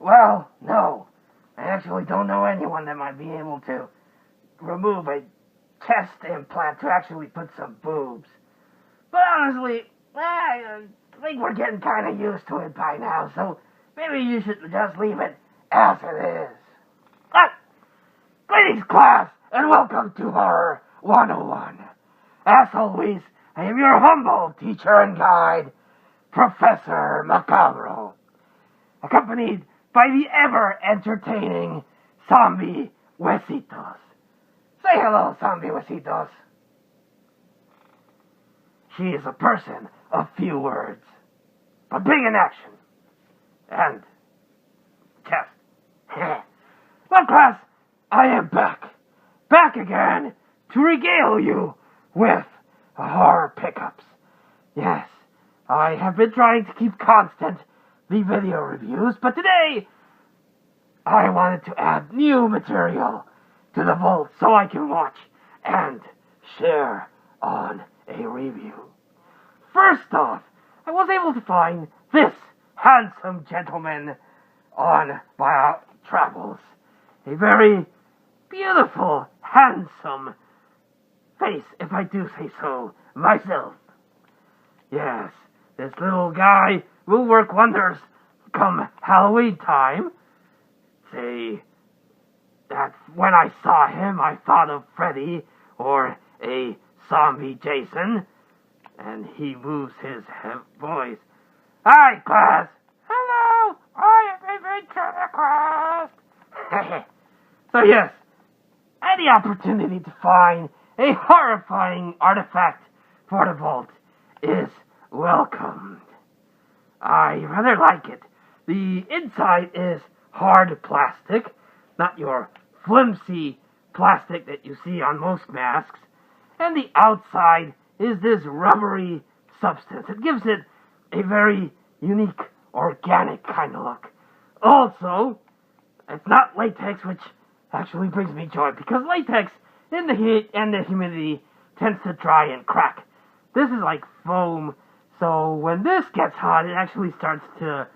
Well, no. I actually don't know anyone that might be able to remove a chest implant to actually put some boobs. But honestly, I think we're getting kind of used to it by now, so maybe you should just leave it as it is. Greetings, class, and welcome to Horror 101. As always, I am your humble teacher and guide, Professor Macabro, accompanied by the ever-entertaining Zombie Huesitos. Say hello, Zombie Huesitos. She is a person of few words, but big in action. And chest. Well, class, I am back again to regale you with horror pickups. Yes, I have been trying to keep constant the video reviews, but today I wanted to add new material to the vault so I can watch and share on a review. First off, I was able to find this handsome gentleman on my travels. A very beautiful, handsome face, if I do say so myself. Yes, this little guy will work wonders come Halloween time. Say that when I saw him, I thought of Freddy or a zombie Jason, and he moves his voice. Hi, class. Hello, I am a ventriloquist. So yes, any opportunity to find a horrifying artifact for the vault is welcomed. I rather like it. The inside is hard plastic, not your flimsy plastic that you see on most masks, and the outside is this rubbery substance. It gives it a very unique, organic kind of look. Also, it's not latex, which actually brings me joy, because latex in the heat and the humidity tends to dry and crack. This is like foam, so when this gets hot, it actually starts to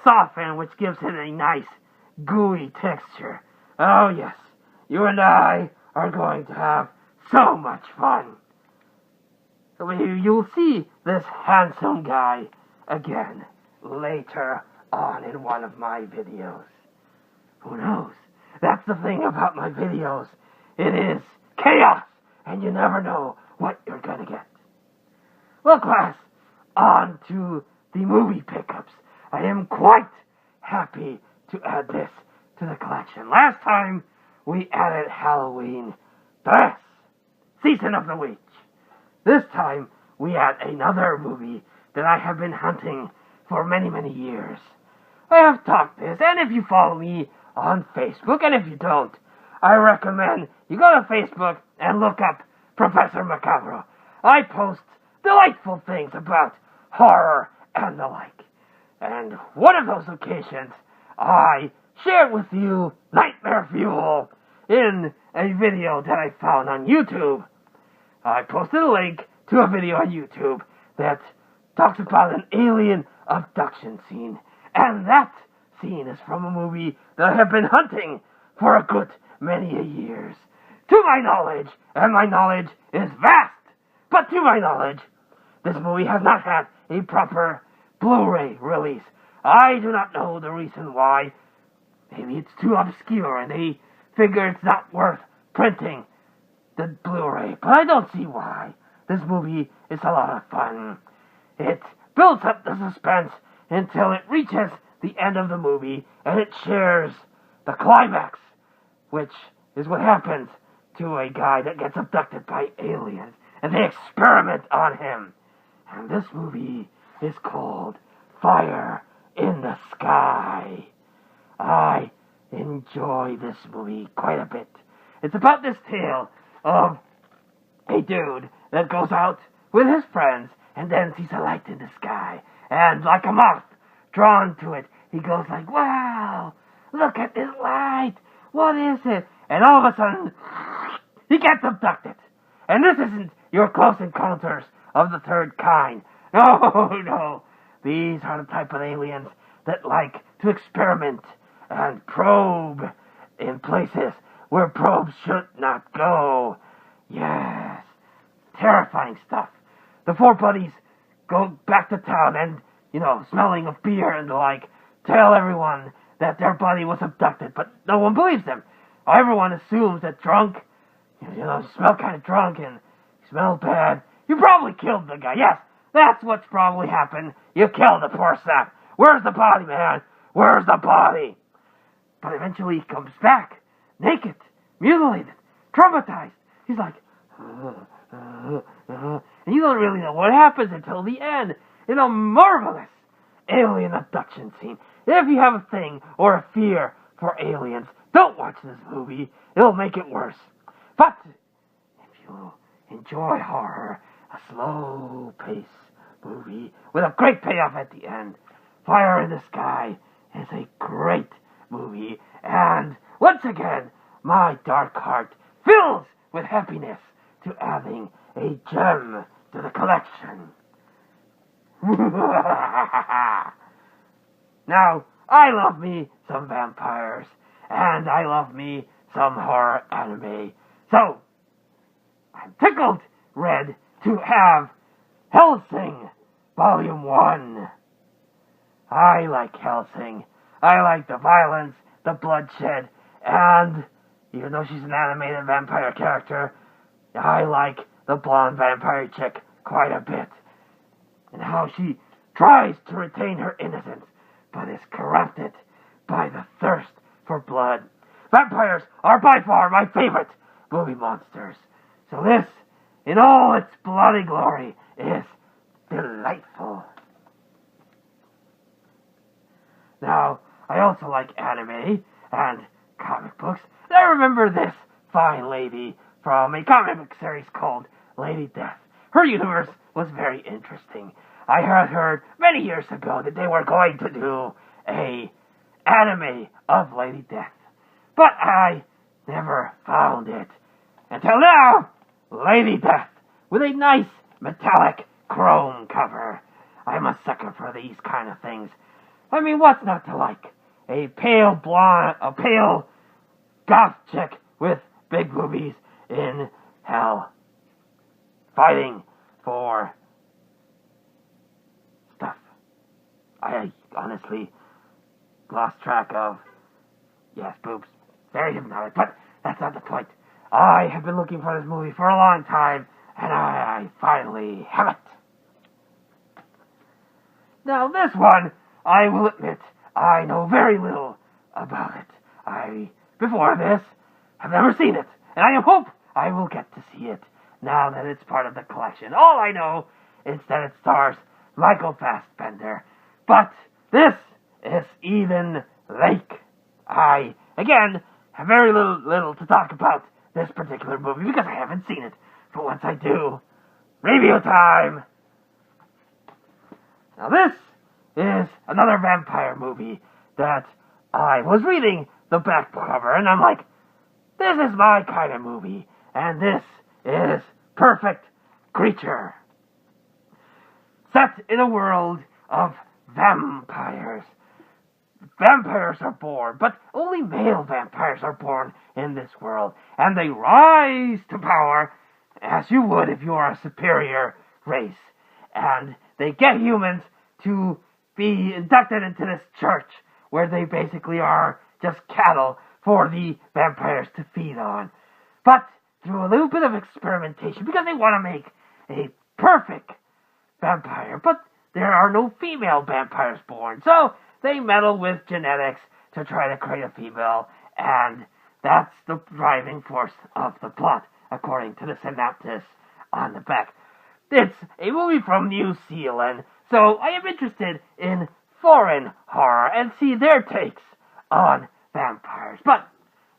soften, which gives it a nice, gooey texture. Oh yes, you and I are going to have so much fun. So you'll see this handsome guy again later on in one of my videos. Who knows? That's the thing about my videos. It is chaos, and you never know what you're gonna get. Well, class, on to the movie pickups. I am quite happy to add this to the collection. Last time, we added Halloween Dress, Season of the Witch. This time, we add another movie that I have been hunting for many, many years. I have talked this, and if you follow me on Facebook, and if you don't, I recommend you go to Facebook and look up Professor Macabro. I post delightful things about horror and the like. And one of those occasions, I shared with you Nightmare Fuel in a video that I found on YouTube. I posted a link to a video on YouTube that talks about an alien abduction scene. And that scene is from a movie that I have been hunting for a good many years. To my knowledge, and my knowledge is vast, but to my knowledge, this movie has not had a proper Blu-ray release. I do not know the reason why. Maybe it's too obscure and they figure it's not worth printing the Blu-ray, but I don't see why. This movie is a lot of fun. It builds up the suspense until it reaches the end of the movie, and it shares the climax, which is what happens to a guy that gets abducted by aliens, and they experiment on him. And this movie is called Fire in the Sky. I enjoy this movie quite a bit. It's about this tale of a dude that goes out with his friends and then sees a light in the sky. And like a moth drawn to it, he goes like, wow, look at this light. What is it? And all of a sudden, he gets abducted. And this isn't your Close Encounters of the Third Kind. No, no. These are the type of aliens that like to experiment and probe in places where probes should not go. Yes, terrifying stuff. The four buddies go back to town and, smelling of beer and the like, tell everyone that their buddy was abducted, but no one believes them. Everyone assumes that drunk, you smell kind of drunk and you smell bad. You probably killed the guy. Yes, that's what's probably happened. You killed the poor sap. Where's the body, man? Where's the body? But eventually he comes back, naked, mutilated, traumatized. He's like, and you don't really know what happens until the end in a marvelous alien abduction scene. If you have a thing or a fear for aliens, don't watch this movie. It'll make it worse. But if you enjoy horror, a slow-paced movie with a great payoff at the end, Fire in the Sky is a great movie. And once again, my dark heart fills with happiness to adding a gem to the collection. Now, I love me some vampires, and I love me some horror anime. So, I'm tickled red to have Hellsing Volume 1. I like Hellsing. I like the violence, the bloodshed, and even though she's an animated vampire character, I like the blonde vampire chick quite a bit. And how she tries to retain her innocence, but is corrupted by the thirst for blood. Vampires are by far my favorite movie monsters. So this, in all its bloody glory, is delightful. Now, I also like anime and comic books. And I remember this fine lady from a comic book series called Lady Death. Her universe was very interesting. I had heard many years ago that they were going to do a anime of Lady Death, but I never found it. Until now, Lady Death, with a nice metallic chrome cover. I'm a sucker for these kind of things. I mean, what's not to like? A pale goth chick with big boobies in hell, fighting for stuff. I honestly lost track of. Yes, boobs. Very hypnotic, but that's not the point. I have been looking for this movie for a long time, and I finally have it. Now, this one, I will admit, I know very little about it. Before this, have never seen it, and I hope I will get to see it now that it's part of the collection. All I know is that it stars Michael Fassbender. But this is Eden Lake. I, again, have very little to talk about this particular movie because I haven't seen it. But once I do, review time! Now this is another vampire movie that I was reading the back cover and I'm like, this is my kind of movie. And this is Perfect Creature. Set in a world of vampires. Vampires are born, but only male vampires are born in this world. And they rise to power as you would if you are a superior race. And they get humans to be inducted into this church where they basically are just cattle for the vampires to feed on. But through a little bit of experimentation, because they want to make a perfect vampire, but there are no female vampires born, so they meddle with genetics to try to create a female, and that's the driving force of the plot, according to the synopsis on the back. It's a movie from New Zealand, so I am interested in foreign horror and see their takes on vampires. But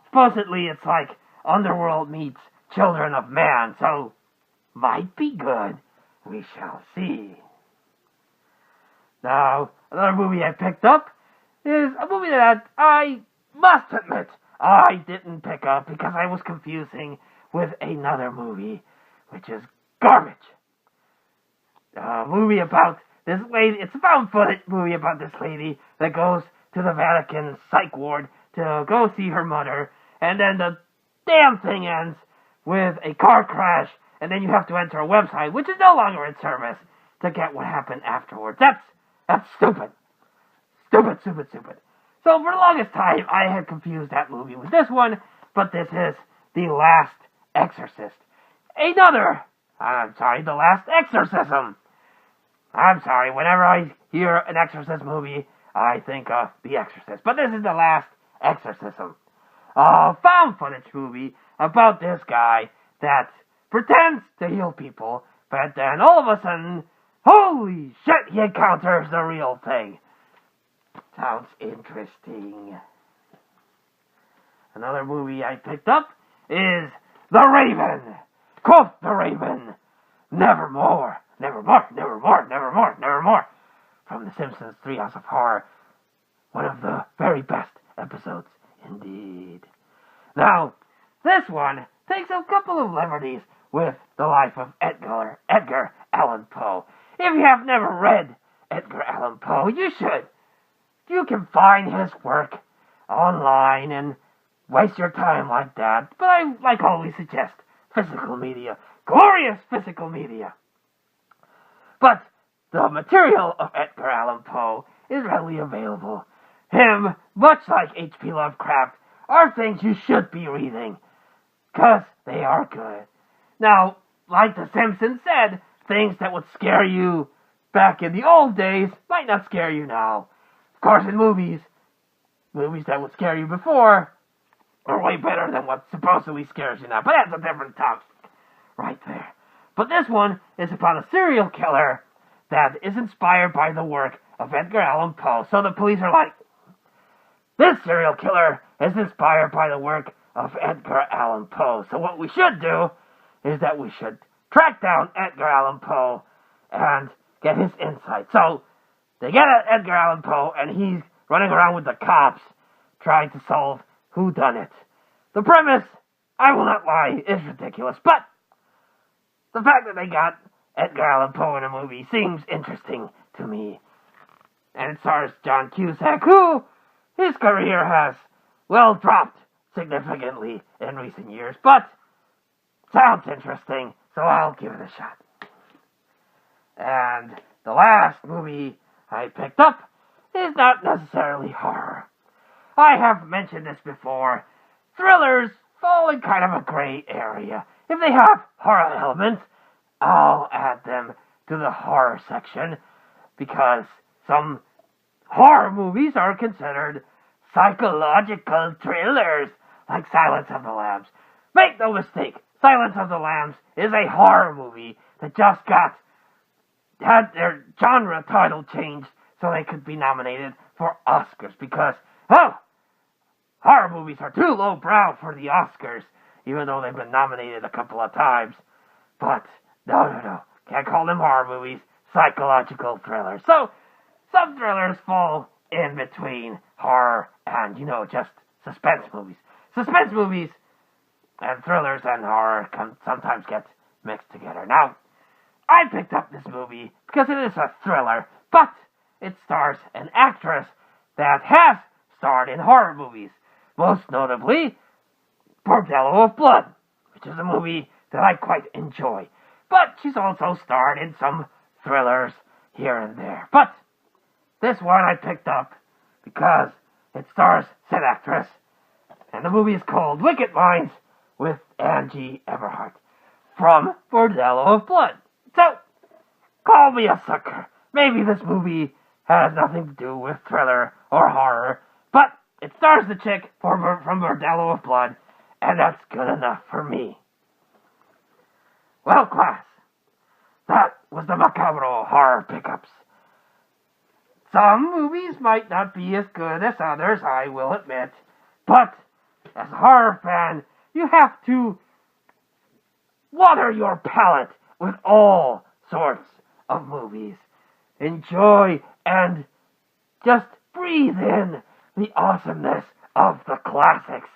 supposedly it's like Underworld meets Children of Man, so might be good. We shall see. Now, another movie I picked up is a movie that I must admit I didn't pick up because I was confusing with another movie, which is garbage. A movie about this lady. It's a found footage movie about this lady that goes to the Vatican psych ward to go see her mother, and then the damn thing ends with a car crash, and then you have to enter a website, which is no longer in service, to get what happened afterwards. That's stupid. Stupid. So for the longest time, I had confused that movie with this one, but this is The Last Exorcist. The Last Exorcism. I'm sorry, whenever I hear an Exorcist movie, I think of The Exorcist. But this is The Last Exorcism. A found footage movie about this guy that pretends to heal people, but then all of a sudden, holy shit, he encounters the real thing. Sounds interesting. Another movie I picked up is The Raven. Quote The Raven. Nevermore. From The Simpsons 3 House of Horror. One of the very best episodes indeed. Now, this one takes a couple of liberties with the life of Edgar Allan Poe. If you have never read Edgar Allan Poe, you should. You can find his work online and waste your time like that. But I, like always, suggest physical media. Glorious physical media. But the material of Edgar Allan Poe is readily available. Him, much like H.P. Lovecraft, are things you should be reading, 'cause they are good. Now, like The Simpsons said, things that would scare you back in the old days might not scare you now. Of course, in movies that would scare you before are way better than what supposedly scares you now. But that's a different topic right there. But this one is about a serial killer that is inspired by the work of Edgar Allan Poe. So the police are like, this serial killer is inspired by the work of Edgar Allan Poe. So what we should do is that we should track down Edgar Allan Poe and get his insight. So they get at Edgar Allan Poe, and he's running around with the cops trying to solve whodunit. The premise, I will not lie, is ridiculous, but the fact that they got Edgar Allan Poe in a movie seems interesting to me. And it stars John Cusack, who his career has, well, dropped significantly in recent years, but sounds interesting, so I'll give it a shot. And the last movie I picked up is not necessarily horror. I have mentioned this before. Thrillers fall in kind of a gray area. If they have horror elements, I'll add them to the horror section, because some horror movies are considered psychological thrillers, like Silence of the Lambs. Make no mistake, Silence of the Lambs is a horror movie that just had their genre title changed so they could be nominated for Oscars, because, horror movies are too lowbrow for the Oscars, even though they've been nominated a couple of times. But, no. Can't call them horror movies, psychological thrillers. So, some thrillers fall in between horror and, just suspense movies. Suspense movies and thrillers and horror sometimes get mixed together. Now, I picked up this movie because it is a thriller, but it stars an actress that has starred in horror movies, most notably Bordello of Blood, which is a movie that I quite enjoy. But she's also starred in some thrillers here and there. But this one I picked up because it stars said actress, and the movie is called Wicked Minds with Angie Everhart from Bordello of Blood. So, call me a sucker. Maybe this movie has nothing to do with thriller or horror, but it stars the chick from Bordello of Blood, and that's good enough for me. Well, class, that was the Macabro horror pickups. Some movies might not be as good as others, I will admit, but as a horror fan, you have to water your palate with all sorts of movies. Enjoy and just breathe in the awesomeness of the classics.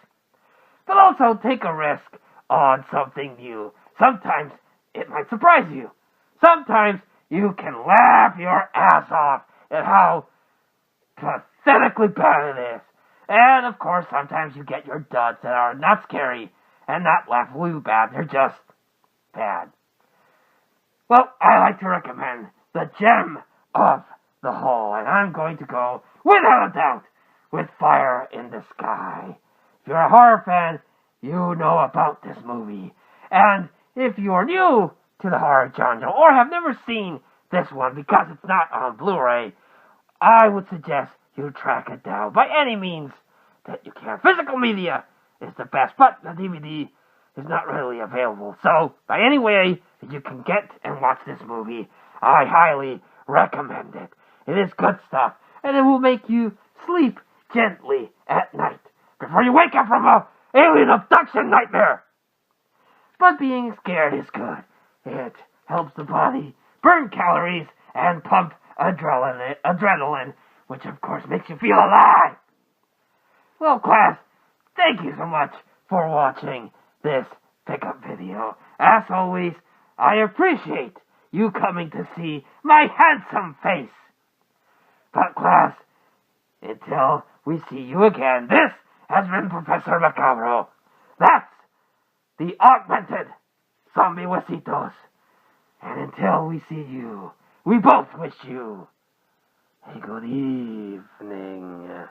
But also take a risk on something new. Sometimes it might surprise you. Sometimes you can laugh your ass off at how pathetically bad it is. And, of course, sometimes you get your duds that are not scary and not laughably bad. They're just bad. Well, I like to recommend the gem of the whole, and I'm going to go, without a doubt, with Fire in the Sky. If you're a horror fan, you know about this movie. And if you're new to the horror genre, or have never seen this one because it's not on Blu-ray, I would suggest you track it down by any means that you can. Physical media is the best, but the DVD is not readily available. So, by any way that you can get and watch this movie, I highly recommend it. It is good stuff, and it will make you sleep gently at night before you wake up from a alien abduction nightmare. But being scared is good. It helps the body burn calories and pump adrenaline, which of course makes you feel alive. Well, class, thank you so much for watching this pickup video. As always, I appreciate you coming to see my handsome face. But class, until we see you again, this has been Professor Macabro. That's the augmented zombie huesitos. And until we see you, we both wish you a good evening.